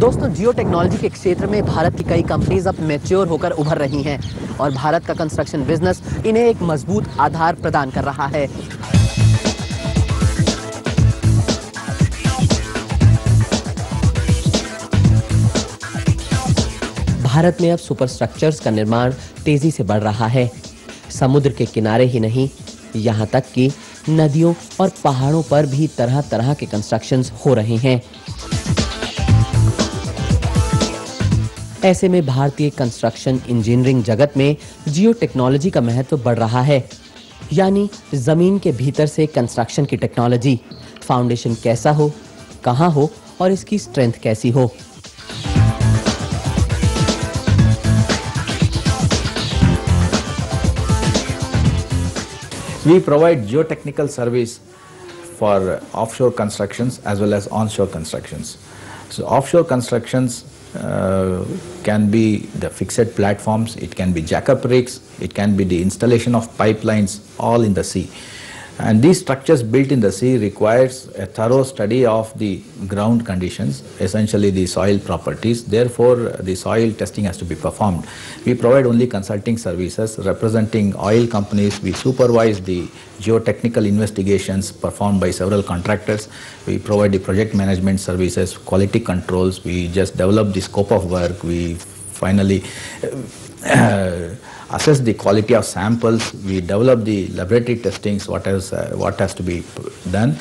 दोस्तों, जियो टेक्नोलॉजी के क्षेत्र में भारत की कई कंपनीज अब मैच्योर होकर उभर रही हैं और भारत का कंस्ट्रक्शन बिजनेस इन्हें एक मजबूत आधार प्रदान कर रहा है। भारत में अब सुपर स्ट्रक्चर्स का निर्माण तेजी से बढ़ रहा है। समुद्र के किनारे ही नहीं, यहाँ तक कि नदियों और पहाड़ों पर भी तरह तरह के कंस्ट्रक्शंस हो रहे हैं। ऐसे में भारतीय कंस्ट्रक्शन इंजीनियरिंग जगत में जियो टेक्नोलॉजी का महत्व बढ़ रहा है, यानी जमीन के भीतर से कंस्ट्रक्शन की टेक्नोलॉजी, फाउंडेशन कैसा हो, कहां हो और इसकी स्ट्रेंथ कैसी हो। We provide geotechnical service for offshore constructions as well as onshore constructions. So offshore constructions can be the fixed platforms, it can be jack-up rigs, it can be the installation of pipelines all in the sea. And these structures built in the sea requires a thorough study of the ground conditions, essentially the soil properties. Therefore, the soil testing has to be performed. We provide only consulting services representing oil companies. We supervise the geotechnical investigations performed by several contractors. We provide the project management services, quality controls. We just develop the scope of work. We finally assess the quality of samples. We develop the laboratory testings, what has to be done,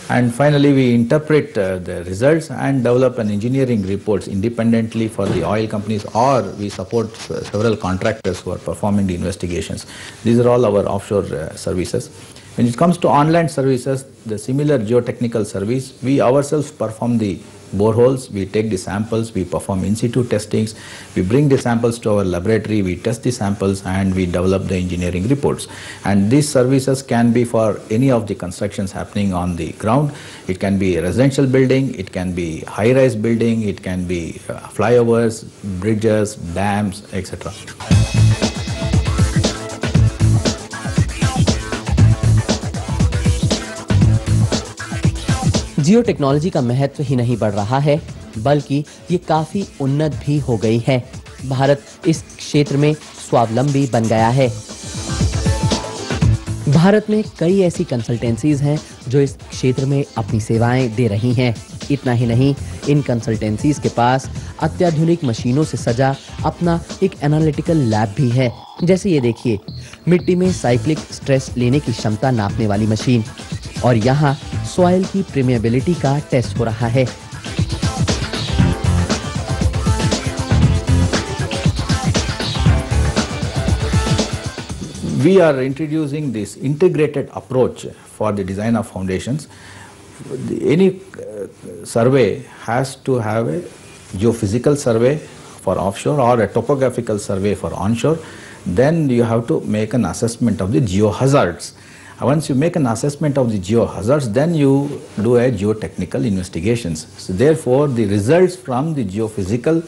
and finally we interpret the results and develop an engineering reports independently for the oil companies, or we support several contractors who are performing the investigations. These are all our offshore services. When it comes to on-land services, the similar geotechnical service, we ourselves perform the boreholes, we take the samples, we perform in situ testings, we bring the samples to our laboratory, we test the samples and we develop the engineering reports. And these services can be for any of the constructions happening on the ground. It can be a residential building, it can be high-rise building, it can be flyovers, bridges, dams, etc. Jio technology का महत्व ही नहीं बढ़ रहा है, बल्कि ये काफी उन्नत भी हो गई है। भारत इस क्षेत्र में स्वावलंबी बन गया है। भारत में कई ऐसी कंसल्टेंसीज हैं जो इस क्षेत्र में अपनी सेवाएं दे रही हैं। इतना ही नहीं, इन कंसल्टेंसीज के पास अत्याधुनिक मशीनों से सजा अपना एक एनालिटिकल लैब भी है। जैसे ये देखिए, मिट्टी में साइक्लिक स्ट्रेस लेने की क्षमता नापने वाली मशीन, और यहाँ सॉइल की प्रीमिएबिलिटी का टेस्ट हो रहा है। We are introducing this integrated approach for the design of foundations. Any survey has to have a geophysical survey for offshore or a topographical survey for onshore. Then you have to make an assessment of the geohazards. Once you make an assessment of the geohazards, then you do a geotechnical investigations. So therefore, the results from the geophysical,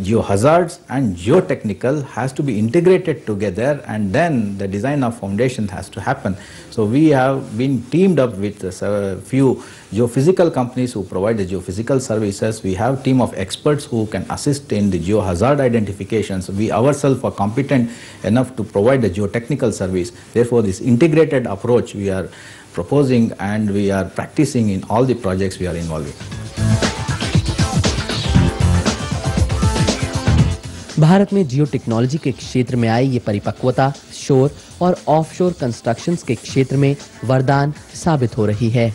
geohazards and geotechnical has to be integrated together, and then the design of foundation has to happen. So we have been teamed up with a few geophysical companies who provide the geophysical services. We have a team of experts who can assist in the geohazard identifications. We ourselves are competent enough to provide the geotechnical service. Therefore, this integrated approach we are proposing and we are practicing in all the projects we are involved in. Bharat में जियो technology के क्षेत्र में आई ये परिपक्वता शोर और offshore constructions के क्षेत्र में वरदान साबित हो रही है।